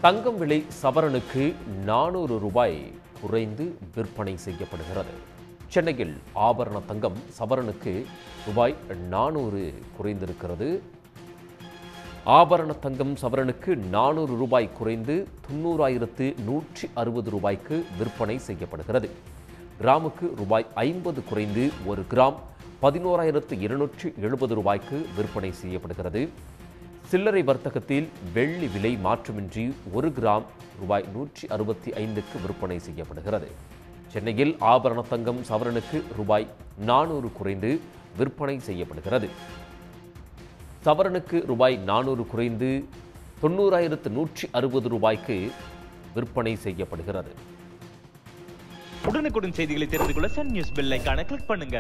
தங்கம் விலை சவரனுக்கு 400 ரூபாய் குறைந்து விற்பனை செய்யப்படுகிறது. சென்னையில் ஆபரண தங்கம் சவரனுக்கு ரூபாய் 400 குறைந்திருக்கிறது. ஆபரண தங்கம் சவரனுக்கு 400 ரூபாய் குறைந்து 90,160 ரூபாய்க்கு விற்பனை செய்யப்படுகிறது. கிராமுக்கு ரூபாய் 50 குறைந்து 1 கிராம் 11,270 ரூபாய்க்கு விற்பனை செய்யப்படுகிறது. சில்லறை வர்த்தகத்தில் வெள்ளி விலை மாற்றமின்றி 1 கிராம் ரூபாய் 165க்கு விற்பனை செய்யப்படுகிறது. சென்னையில் ஆபரண தங்கம் சவரனுக்கு ரூபாய் 400 குறைந்து விற்பனை செய்யப்படுகிறது. சவரனுக்கு ரூபாய் 400 குறைந்து 90,160 ரூபாய்க்கு விற்பனை செய்யப்படுகிறது. உடனுக்குடன் செய்திகளை தெரிந்து கொள்ள சன் நியூஸ் பெல் ஐகானை கிளிக் பண்ணுங்க.